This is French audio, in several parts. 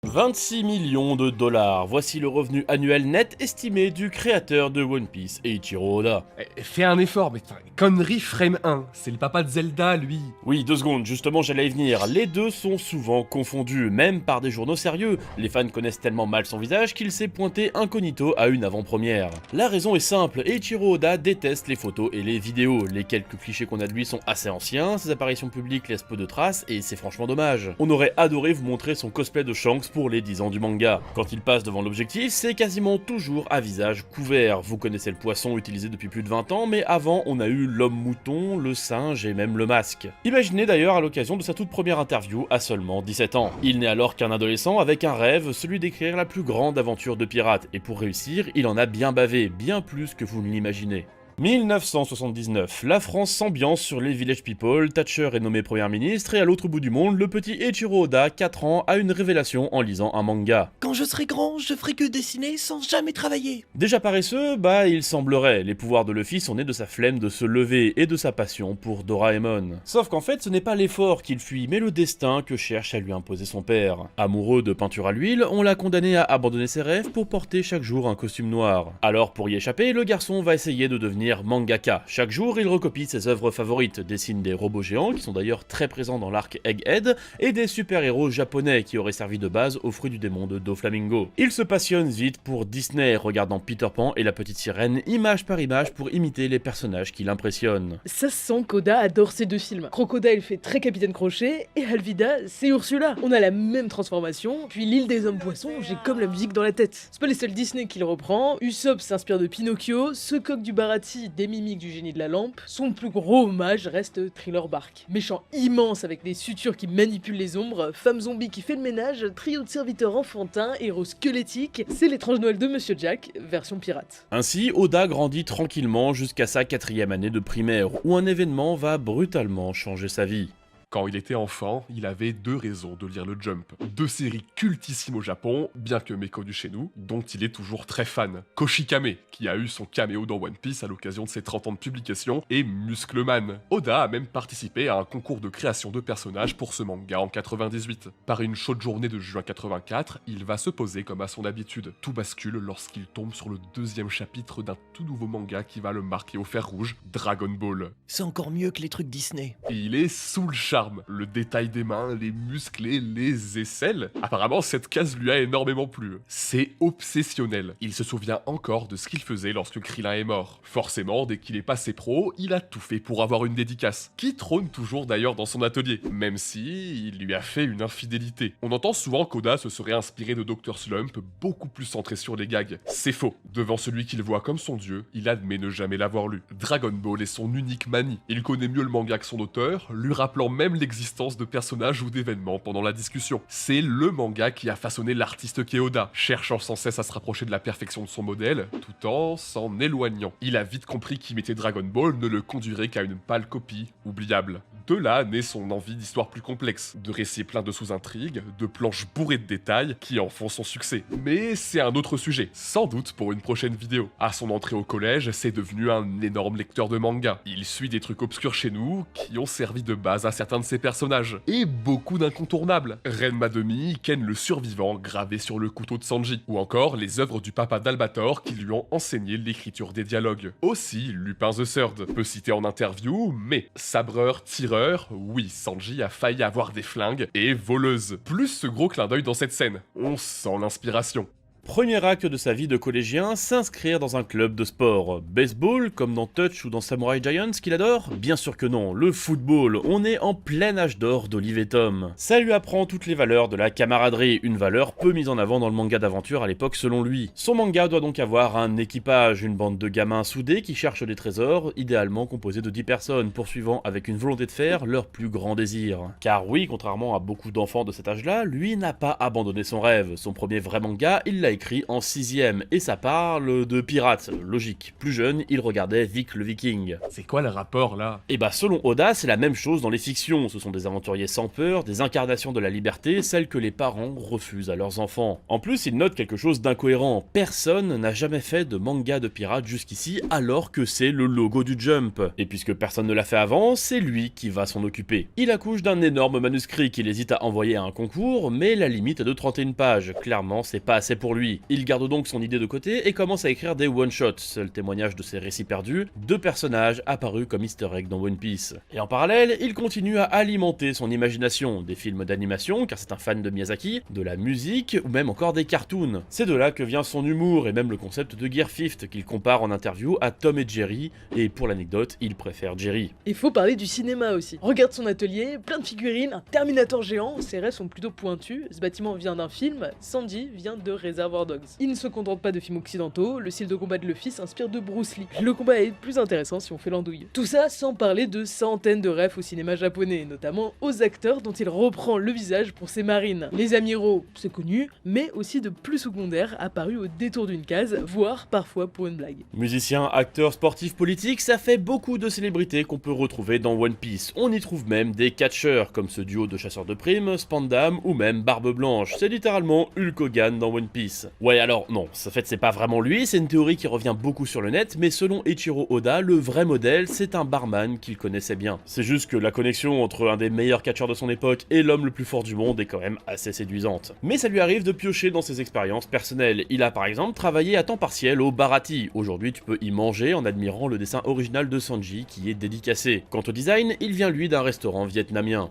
26 millions de dollars, voici le revenu annuel net estimé du créateur de One Piece, Eiichiro Oda. Fais un effort, mais connerie frame 1, c'est le papa de Zelda, lui. Oui, 2 secondes, justement j'allais y venir, les deux sont souvent confondus, même par des journaux sérieux. Les fans connaissent tellement mal son visage qu'il s'est pointé incognito à une avant-première. La raison est simple, Eiichiro Oda déteste les photos et les vidéos, les quelques clichés qu'on a de lui sont assez anciens, ses apparitions publiques laissent peu de traces et c'est franchement dommage. On aurait adoré vous montrer son cosplay de Shanks pour les 10 ans du manga. Quand il passe devant l'objectif, c'est quasiment toujours à visage couvert. Vous connaissez le poisson utilisé depuis plus de 20 ans, mais avant on a eu l'homme mouton, le singe et même le masque. Imaginez d'ailleurs à l'occasion de sa toute première interview à seulement 17 ans. Il n'est alors qu'un adolescent avec un rêve, celui d'écrire la plus grande aventure de pirate, et pour réussir, il en a bien bavé, bien plus que vous ne l'imaginez. 1979, la France s'ambiance sur les Village People, Thatcher est nommé Premier ministre et à l'autre bout du monde, le petit Eiichiro Oda, 4 ans, a une révélation en lisant un manga. Quand je serai grand, je ferai que dessiner sans jamais travailler. Déjà paresseux, il semblerait, les pouvoirs de Luffy sont nés de sa flemme de se lever et de sa passion pour Doraemon. Sauf qu'en fait, ce n'est pas l'effort qu'il fuit, mais le destin que cherche à lui imposer son père. Amoureux de peinture à l'huile, on l'a condamné à abandonner ses rêves pour porter chaque jour un costume noir. Alors pour y échapper, le garçon va essayer de devenir mangaka. Chaque jour, il recopie ses œuvres favorites, dessine des robots géants qui sont d'ailleurs très présents dans l'arc Egghead, et des super-héros japonais qui auraient servi de base aux fruits du démon de Doflamingo. Il se passionne vite pour Disney, regardant Peter Pan et la petite sirène image par image pour imiter les personnages qui l'impressionnent. Ça se sent qu'Oda adore ces deux films. Crocodile fait très Capitaine Crochet, et Alvida, c'est Ursula. On a la même transformation, puis l'île des hommes poissons, j'ai comme la musique dans la tête. C'est pas les seuls Disney qui le reprend, Usopp s'inspire de Pinocchio, ce coq du Barati des mimiques du génie de la lampe, son plus gros hommage reste Thriller Bark. Méchant immense avec des sutures qui manipulent les ombres, femme zombie qui fait le ménage, trio de serviteurs enfantins, héros squelettiques, c'est l'étrange Noël de Monsieur Jack, version pirate. Ainsi, Oda grandit tranquillement jusqu'à sa 4e année de primaire, où un événement va brutalement changer sa vie. Quand il était enfant, il avait 2 raisons de lire le Jump. 2 séries cultissimes au Japon, bien que méconnues chez nous, dont il est toujours très fan. Koshikame, qui a eu son caméo dans One Piece à l'occasion de ses 30 ans de publication, et Muscleman. Oda a même participé à un concours de création de personnages pour ce manga en 98. Par une chaude journée de juin 84, il va se poser comme à son habitude. Tout bascule lorsqu'il tombe sur le 2e chapitre d'un tout nouveau manga qui va le marquer au fer rouge, Dragon Ball. C'est encore mieux que les trucs Disney. Et il est sous le charme. Le détail des mains, les muscles et les aisselles. Apparemment, cette case lui a énormément plu. C'est obsessionnel. Il se souvient encore de ce qu'il faisait lorsque Krillin est mort. Forcément, dès qu'il est passé pro, il a tout fait pour avoir une dédicace, qui trône toujours d'ailleurs dans son atelier, même si il lui a fait une infidélité. On entend souvent qu'Oda se serait inspiré de Dr. Slump, beaucoup plus centré sur les gags. C'est faux. Devant celui qu'il voit comme son dieu, il admet ne jamais l'avoir lu. Dragon Ball est son unique manie. Il connaît mieux le manga que son auteur, lui rappelant même l'existence de personnages ou d'événements pendant la discussion. C'est le manga qui a façonné l'artiste qu'est Oda, cherchant sans cesse à se rapprocher de la perfection de son modèle, tout en s'en éloignant. Il a vite compris qu'imiter Dragon Ball ne le conduirait qu'à une pâle copie, oubliable. De là naît son envie d'histoires plus complexes, de récits pleins de sous-intrigues, de planches bourrées de détails qui en font son succès. Mais c'est un autre sujet, sans doute pour une prochaine vidéo. À son entrée au collège, c'est devenu un énorme lecteur de manga. Il suit des trucs obscurs chez nous, qui ont servi de base à certains de ses personnages, et beaucoup d'incontournables. Renma Demi, Ken le survivant gravé sur le couteau de Sanji, ou encore les œuvres du papa d'Albator qui lui ont enseigné l'écriture des dialogues. Aussi, Lupin the Third, peu cité en interview, mais sabreur, tireur, oui, Sanji a failli avoir des flingues, et voleuse. Plus ce gros clin d'œil dans cette scène, on sent l'inspiration. Premier acte de sa vie de collégien, s'inscrire dans un club de sport. Baseball, comme dans Touch ou dans Samurai Giants qu'il adore? Bien sûr que non, le football, on est en plein âge d'or d'Olive et Tom. Ça lui apprend toutes les valeurs de la camaraderie, une valeur peu mise en avant dans le manga d'aventure à l'époque selon lui. Son manga doit donc avoir un équipage, une bande de gamins soudés qui cherchent des trésors, idéalement composés de 10 personnes, poursuivant avec une volonté de faire leur plus grand désir. Car oui, contrairement à beaucoup d'enfants de cet âge-là, lui n'a pas abandonné son rêve. Son premier vrai manga, il l'a écrit en 6ème, et ça parle de pirates, logique. Plus jeune, il regardait Vic le Viking. C'est quoi le rapport là? Et bah selon Oda, c'est la même chose dans les fictions, ce sont des aventuriers sans peur, des incarnations de la liberté, celles que les parents refusent à leurs enfants. En plus, il note quelque chose d'incohérent, personne n'a jamais fait de manga de pirates jusqu'ici alors que c'est le logo du Jump. Et puisque personne ne l'a fait avant, c'est lui qui va s'en occuper. Il accouche d'un énorme manuscrit qu'il hésite à envoyer à un concours, mais la limite est de 31 pages, clairement c'est pas assez pour lui. Il garde donc son idée de côté et commence à écrire des one-shots, seul témoignage de ses récits perdus, de personnages apparus comme easter egg dans One Piece. Et en parallèle, il continue à alimenter son imagination, des films d'animation, car c'est un fan de Miyazaki, de la musique, ou même encore des cartoons. C'est de là que vient son humour, et même le concept de Gear Fifth, qu'il compare en interview à Tom et Jerry, et pour l'anecdote, il préfère Jerry. Il faut parler du cinéma aussi. Regarde son atelier, plein de figurines, un Terminator géant, ses rêves sont plutôt pointus, ce bâtiment vient d'un film, Sanji vient de Reservoir Dogs. Il ne se contente pas de films occidentaux, le style de combat de Luffy s'inspire de Bruce Lee. Le combat est plus intéressant si on fait l'andouille. Tout ça sans parler de centaines de refs au cinéma japonais, notamment aux acteurs dont il reprend le visage pour ses marines. Les amiraux, c'est connu, mais aussi de plus secondaires apparus au détour d'une case, voire parfois pour une blague. Musiciens, acteurs, sportifs, politiques, ça fait beaucoup de célébrités qu'on peut retrouver dans One Piece. On y trouve même des catcheurs, comme ce duo de chasseurs de primes, Spandam ou même Barbe Blanche. C'est littéralement Hulk Hogan dans One Piece. Ouais alors non, en fait c'est pas vraiment lui, c'est une théorie qui revient beaucoup sur le net, mais selon Eiichiro Oda, le vrai modèle c'est un barman qu'il connaissait bien. C'est juste que la connexion entre un des meilleurs catcheurs de son époque et l'homme le plus fort du monde est quand même assez séduisante. Mais ça lui arrive de piocher dans ses expériences personnelles. Il a par exemple travaillé à temps partiel au Bharati. Aujourd'hui tu peux y manger en admirant le dessin original de Sanji qui est dédicacé. Quant au design, il vient lui d'un restaurant vietnamien.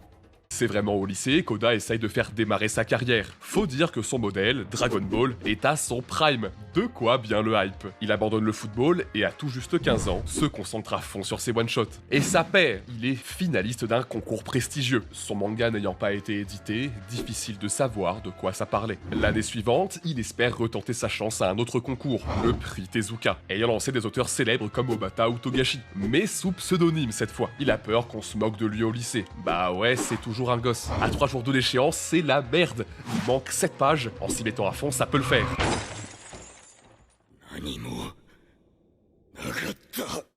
C'est vraiment au lycée qu'Oda essaye de faire démarrer sa carrière. Faut dire que son modèle, Dragon Ball, est à son prime. De quoi bien le hype. Il abandonne le football et à tout juste 15 ans, se concentre à fond sur ses one-shots. Et ça paie. Il est finaliste d'un concours prestigieux. Son manga n'ayant pas été édité, difficile de savoir de quoi ça parlait. L'année suivante, il espère retenter sa chance à un autre concours, le prix Tezuka, ayant lancé des auteurs célèbres comme Obata ou Togashi. Mais sous pseudonyme cette fois. Il a peur qu'on se moque de lui au lycée. Bah ouais, c'est toujours un gosse. À 3 jours de l'échéance, c'est la merde. Il manque 7 pages. En s'y mettant à fond, ça peut le faire.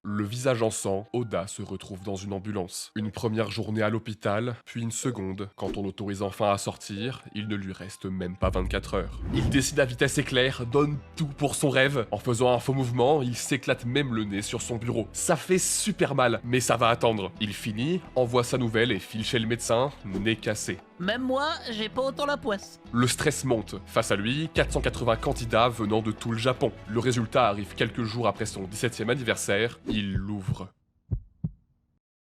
Le visage en sang, Oda se retrouve dans une ambulance. Une première journée à l'hôpital, puis une seconde. Quand on l'autorise enfin à sortir, il ne lui reste même pas 24 heures. Il décide à vitesse éclair, donne tout pour son rêve. En faisant un faux mouvement, il s'éclate même le nez sur son bureau. Ça fait super mal, mais ça va attendre. Il finit, envoie sa nouvelle et file chez le médecin, nez cassé. Même moi, j'ai pas autant la poisse. Le stress monte. Face à lui, 480 candidats venant de tout le Japon. Le résultat arrive quelques jours après son 17e anniversaire. Il l'ouvre.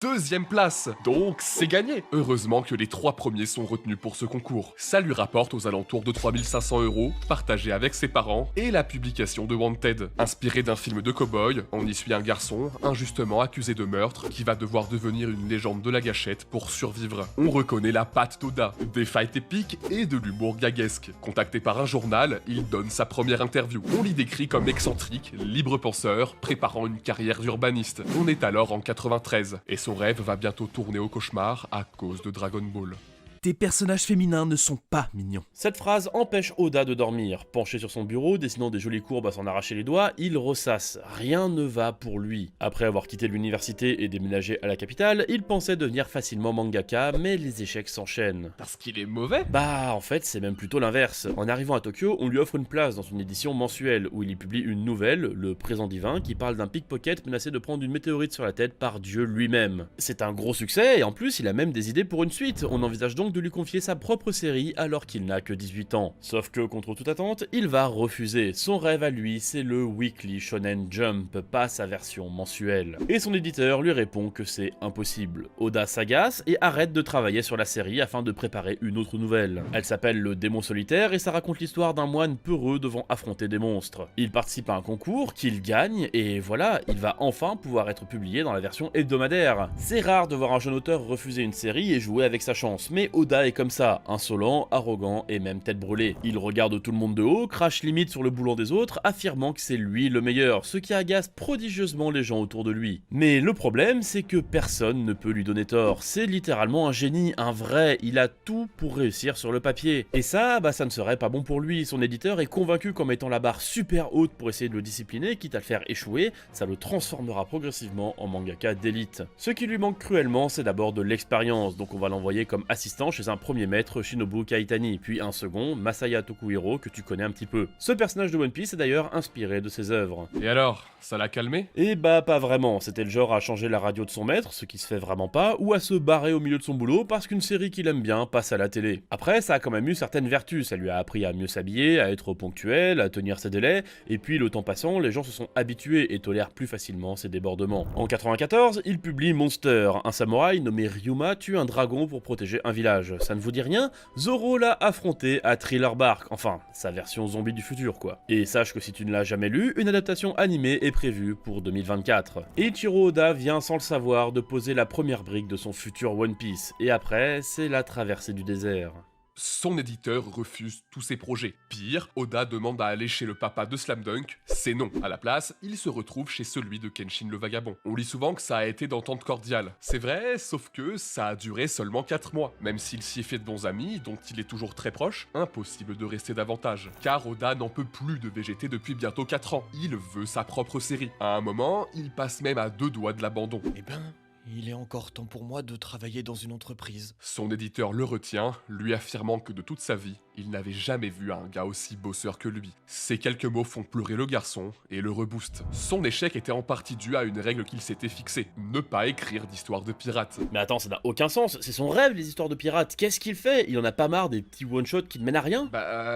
Deuxième place, donc c'est gagné. Heureusement que les 3 premiers sont retenus pour ce concours. Ça lui rapporte aux alentours de 3500 €, partagés avec ses parents, et la publication de Wanted. Inspiré d'un film de cow-boy, on y suit un garçon injustement accusé de meurtre qui va devoir devenir une légende de la gâchette pour survivre. On reconnaît la patte d'Oda, des fights épiques et de l'humour gaguesque. Contacté par un journal, il donne sa première interview. On l'y décrit comme excentrique, libre penseur, préparant une carrière d'urbaniste. On est alors en 93, et son rêve va bientôt tourner au cauchemar à cause de Dragon Ball. Tes personnages féminins ne sont pas mignons. Cette phrase empêche Oda de dormir. Penché sur son bureau, dessinant des jolies courbes à s'en arracher les doigts, il ressasse. Rien ne va pour lui. Après avoir quitté l'université et déménagé à la capitale, il pensait devenir facilement mangaka, mais les échecs s'enchaînent. Parce qu'il est mauvais? Bah, en fait, c'est même plutôt l'inverse. En arrivant à Tokyo, on lui offre une place dans une édition mensuelle, où il y publie une nouvelle, Le Présent Divin, qui parle d'un pickpocket menacé de prendre une météorite sur la tête par Dieu lui-même. C'est un gros succès, et en plus, il a même des idées pour une suite. On envisage donc de lui confier sa propre série alors qu'il n'a que 18 ans. Sauf que, contre toute attente, il va refuser. Son rêve à lui, c'est le Weekly Shonen Jump, pas sa version mensuelle. Et son éditeur lui répond que c'est impossible. Oda s'agace et arrête de travailler sur la série afin de préparer une autre nouvelle. Elle s'appelle Le Démon Solitaire et ça raconte l'histoire d'un moine peureux devant affronter des monstres. Il participe à un concours qu'il gagne et voilà, il va enfin pouvoir être publié dans la version hebdomadaire. C'est rare de voir un jeune auteur refuser une série et jouer avec sa chance, mais Oda est comme ça, insolent, arrogant et même tête brûlée. Il regarde tout le monde de haut, crache limite sur le boulot des autres, affirmant que c'est lui le meilleur, ce qui agace prodigieusement les gens autour de lui. Mais le problème, c'est que personne ne peut lui donner tort. C'est littéralement un génie, un vrai, il a tout pour réussir sur le papier. Et ça, ça ne serait pas bon pour lui. Son éditeur est convaincu qu'en mettant la barre super haute pour essayer de le discipliner, quitte à le faire échouer, ça le transformera progressivement en mangaka d'élite. Ce qui lui manque cruellement, c'est d'abord de l'expérience, donc on va l'envoyer comme assistant chez un premier maître, Shinobu Kaitani, puis un second, Masaya Tokuhiro, que tu connais un petit peu. Ce personnage de One Piece est d'ailleurs inspiré de ses œuvres. Et alors, ça l'a calmé? Et pas vraiment, c'était le genre à changer la radio de son maître, ce qui se fait vraiment pas, ou à se barrer au milieu de son boulot parce qu'une série qu'il aime bien passe à la télé. Après, ça a quand même eu certaines vertus, ça lui a appris à mieux s'habiller, à être ponctuel, à tenir ses délais, et puis le temps passant, les gens se sont habitués et tolèrent plus facilement ses débordements. En 94, il publie Monster, un samouraï nommé Ryuma tue un dragon pour protéger un village. Ça ne vous dit rien? Zoro l'a affronté à Thriller Bark, enfin, sa version zombie du futur quoi. Et sache que si tu ne l'as jamais lu, une adaptation animée est prévue pour 2024. Eiichiro Oda vient sans le savoir de poser la première brique de son futur One Piece, et après, c'est la traversée du désert. Son éditeur refuse tous ses projets. Pire, Oda demande à aller chez le papa de Slam Dunk, c'est non. À la place, il se retrouve chez celui de Kenshin le Vagabond. On lit souvent que ça a été d'entente cordiale. C'est vrai, sauf que ça a duré seulement 4 mois. Même s'il s'y est fait de bons amis, dont il est toujours très proche, impossible de rester davantage. Car Oda n'en peut plus de VGT depuis bientôt 4 ans. Il veut sa propre série. À un moment, il passe même à 2 doigts de l'abandon. Eh ben, il est encore temps pour moi de travailler dans une entreprise. Son éditeur le retient, lui affirmant que de toute sa vie, il n'avait jamais vu un gars aussi bosseur que lui. Ces quelques mots font pleurer le garçon et le reboostent. Son échec était en partie dû à une règle qu'il s'était fixée, ne pas écrire d'histoires de pirates. Mais attends, ça n'a aucun sens, c'est son rêve les histoires de pirates, qu'est-ce qu'il fait? Il en a pas marre des petits one-shots qui ne mènent à rien?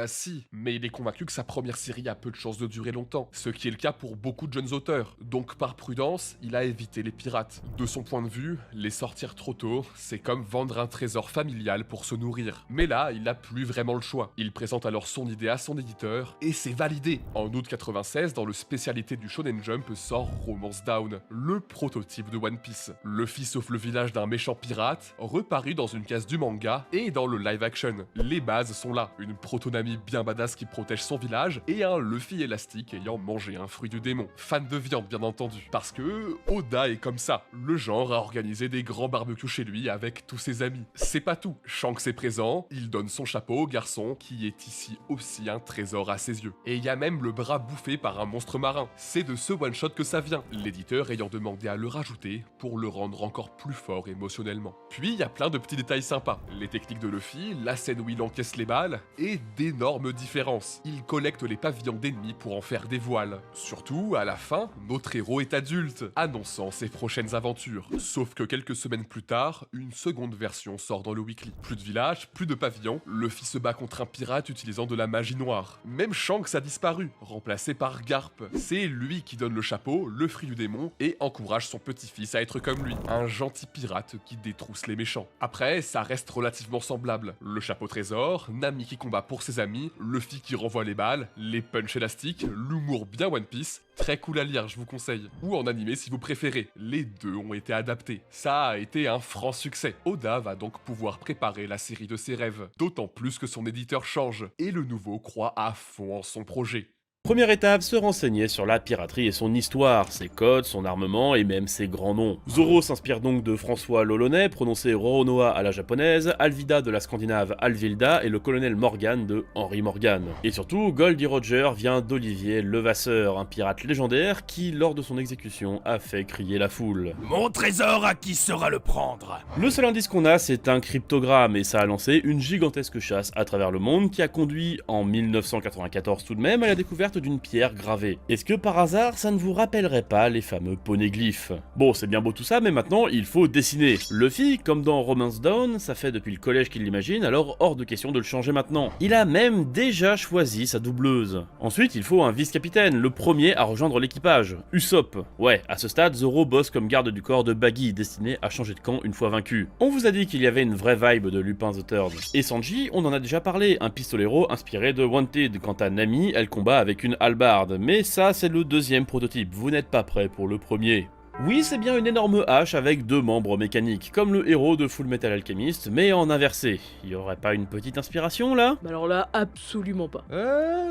Si, mais il est convaincu que sa première série a peu de chances de durer longtemps, ce qui est le cas pour beaucoup de jeunes auteurs. Donc par prudence, il a évité les pirates. De son point de vue, les sortir trop tôt, c'est comme vendre un trésor familial pour se nourrir. Mais là, il n'a plus vraiment le choix. Il présente alors son idée à son éditeur, et c'est validé. En août 96, dans le spécialité du Shonen Jump, sort Romance Down, le prototype de One Piece. Luffy sauve le village d'un méchant pirate, reparu dans une case du manga et dans le live action. Les bases sont là, une protonami bien badass qui protège son village, et un Luffy élastique ayant mangé un fruit du démon. Fan de viande bien entendu, parce que Oda est comme ça. Le genre a organisé des grands barbecues chez lui avec tous ses amis. C'est pas tout, Shanks est présent, il donne son chapeau au garçon, qui est ici aussi un trésor à ses yeux. Et il y a même le bras bouffé par un monstre marin. C'est de ce one-shot que ça vient, l'éditeur ayant demandé à le rajouter pour le rendre encore plus fort émotionnellement. Puis il y a plein de petits détails sympas. Les techniques de Luffy, la scène où il encaisse les balles, et d'énormes différences. Il collecte les pavillons d'ennemis pour en faire des voiles. Surtout, à la fin, notre héros est adulte, annonçant ses prochaines aventures. Sauf que quelques semaines plus tard, une seconde version sort dans le weekly. Plus de village, plus de pavillons, Luffy se bat contre un pirate utilisant de la magie noire. Même Shanks a disparu, remplacé par Garp. C'est lui qui donne le chapeau, le fruit du démon, et encourage son petit-fils à être comme lui. Un gentil pirate qui détrousse les méchants. Après, ça reste relativement semblable. Le chapeau trésor, Nami qui combat pour ses amis, Luffy qui renvoie les balles, les punchs élastiques, l'humour bien One Piece. Très cool à lire, je vous conseille. Ou en animé si vous préférez. Les deux ont été adaptés. Ça a été un franc succès. Oda va donc pouvoir préparer la série de ses rêves. D'autant plus que son éditeur change. Et le nouveau croit à fond en son projet. Première étape, se renseigner sur la piraterie et son histoire, ses codes, son armement et même ses grands noms. Zoro s'inspire donc de François l'Olonnais, prononcé Roronoa à la japonaise, Alvida de la scandinave Alvilda et le colonel Morgan de Henry Morgan. Et surtout, Goldie Roger vient d'Olivier Levasseur, un pirate légendaire qui, lors de son exécution, a fait crier la foule. Mon trésor, à qui sera le prendre? Le seul indice qu'on a, c'est un cryptogramme, et ça a lancé une gigantesque chasse à travers le monde qui a conduit, en 1994 tout de même, à la découverte d'une pierre gravée. Est-ce que par hasard, ça ne vous rappellerait pas les fameux poneglyphes? Bon, c'est bien beau tout ça, mais maintenant, il faut dessiner. Luffy, comme dans Romance Dawn, ça fait depuis le collège qu'il l'imagine, alors hors de question de le changer maintenant. Il a même déjà choisi sa doubleuse. Ensuite, il faut un vice-capitaine, le premier à rejoindre l'équipage. Usopp. Ouais, à ce stade, Zoro bosse comme garde du corps de Baggy, destiné à changer de camp une fois vaincu. On vous a dit qu'il y avait une vraie vibe de Lupin the Third. Et Sanji, on en a déjà parlé, un pistolero inspiré de Wanted. Quant à Nami, elle combat avec une hallebarde, mais ça c'est le deuxième prototype, vous n'êtes pas prêt pour le premier. Oui, c'est bien une énorme hache avec 2 membres mécaniques, comme le héros de Full Metal Alchemist, mais en inversé. Y aurait pas une petite inspiration là? Bah alors là, absolument pas.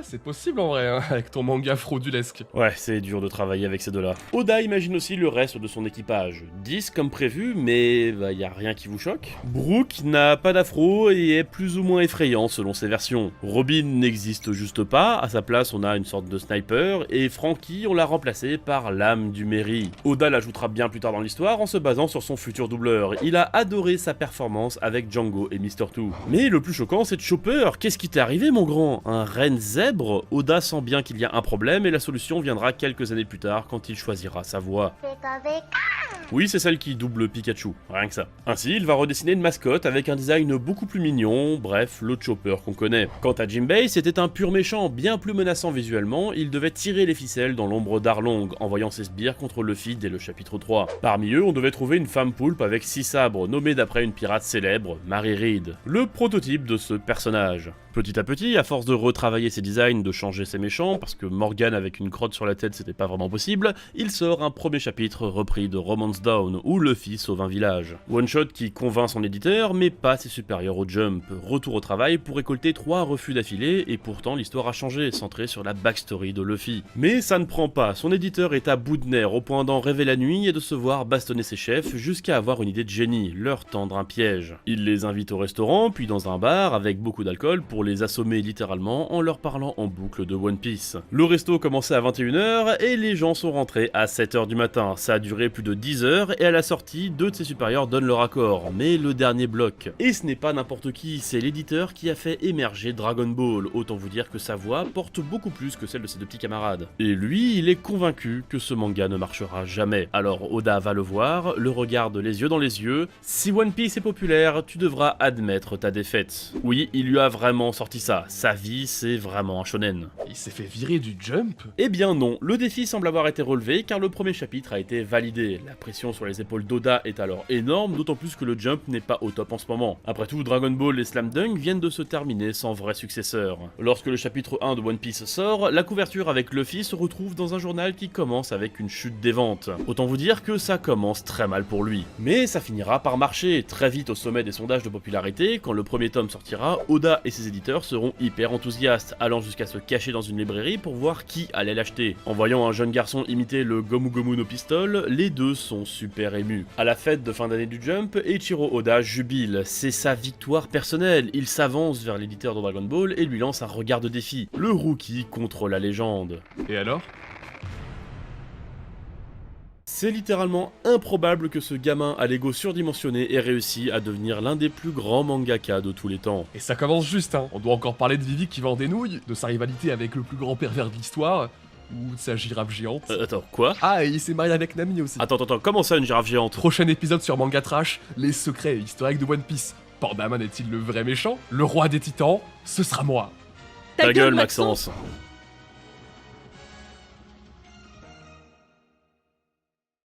C'est possible en vrai, hein, avec ton manga fraudulesque. Ouais, c'est dur de travailler avec ces deux-là. Oda imagine aussi le reste de son équipage. 10 comme prévu, mais y a rien qui vous choque. Brooke n'a pas d'afro et est plus ou moins effrayant selon ses versions. Robin n'existe juste pas, à sa place on a une sorte de sniper, et Frankie on l'a remplacé par l'âme du Mary. Oda l'ajoutera bien plus tard dans l'histoire en se basant sur son futur doubleur. Il a adoré sa performance avec Django et Mr. Two. Mais le plus choquant c'est Chopper. Qu'est-ce qui t'est arrivé mon grand? Un renne zèbre? Oda sent bien qu'il y a un problème et la solution viendra quelques années plus tard quand il choisira sa voix. Oui, c'est celle qui double Pikachu, rien que ça. Ainsi, il va redessiner une mascotte avec un design beaucoup plus mignon, bref, le Chopper qu'on connaît. Quant à Jinbei, c'était un pur méchant, bien plus menaçant visuellement, il devait tirer les ficelles dans l'ombre d'Arlong, envoyant ses sbires contre Luffy dès le chapitre 3. Parmi eux, on devait trouver une femme poulpe avec 6 sabres, nommée d'après une pirate célèbre, Mary Reed, le prototype de ce personnage. Petit à petit, à force de retravailler ses designs, de changer ses méchants, parce que Morgan avec une crotte sur la tête c'était pas vraiment possible, il sort un premier chapitre repris de Romance Down, où Luffy sauve un village. One shot qui convainc son éditeur, mais pas ses supérieurs au Jump. Retour au travail pour récolter 3 refus d'affilée, et pourtant l'histoire a changé, centrée sur la backstory de Luffy. Mais ça ne prend pas, son éditeur est à bout de nerfs, au point d'en rêver la nuit et de se voir bastonner ses chefs, jusqu'à avoir une idée de génie, leur tendre un piège. Il les invite au restaurant, puis dans un bar, avec beaucoup d'alcool, pour les assommer littéralement en leur parlant en boucle de One Piece. Le resto commençait à 21h et les gens sont rentrés à 7h du matin. Ça a duré plus de 10 heures et à la sortie, 2 de ses supérieurs donnent leur accord, mais le dernier bloque. Et ce n'est pas n'importe qui, c'est l'éditeur qui a fait émerger Dragon Ball, autant vous dire que sa voix porte beaucoup plus que celle de ses 2 petits camarades. Et lui, il est convaincu que ce manga ne marchera jamais. Alors Oda va le voir, le regarde les yeux dans les yeux. Si One Piece est populaire, tu devras admettre ta défaite. Oui, il lui a vraiment sorti ça. Sa vie, c'est vraiment un shonen. Il s'est fait virer du Jump? Eh bien non, le défi semble avoir été relevé car le premier chapitre a été validé. La pression sur les épaules d'Oda est alors énorme, d'autant plus que le Jump n'est pas au top en ce moment. Après tout, Dragon Ball et Slam Dunk viennent de se terminer sans vrai successeur. Lorsque le chapitre 1 de One Piece sort, la couverture avec Luffy se retrouve dans un journal qui commence avec une chute des ventes. Autant vous dire que ça commence très mal pour lui. Mais ça finira par marcher, très vite au sommet des sondages de popularité, quand le premier tome sortira, Oda et ses éditeurs seront hyper enthousiastes, allant jusqu'à se cacher dans une librairie pour voir qui allait l'acheter. En voyant un jeune garçon imiter le Gomu Gomu no Pistol, les deux sont super émus. À la fête de fin d'année du Jump, Eiichiro Oda jubile, c'est sa victoire personnelle, il s'avance vers l'éditeur de Dragon Ball et lui lance un regard de défi, le rookie contre la légende. Et alors? C'est littéralement improbable que ce gamin à l'ego surdimensionné ait réussi à devenir l'un des plus grands mangaka de tous les temps. Et ça commence juste, hein. On doit encore parler de Vivi qui vend des nouilles, de sa rivalité avec le plus grand pervers de l'histoire, ou de sa girafe géante. Attends, quoi? Ah, et il s'est marié avec Nami aussi. Attends, comment ça une girafe géante? Prochain épisode sur Manga Trash, les secrets historiques de One Piece. Pandaman est-il le vrai méchant? Le roi des titans? Ce sera moi. Ta gueule, Maxence.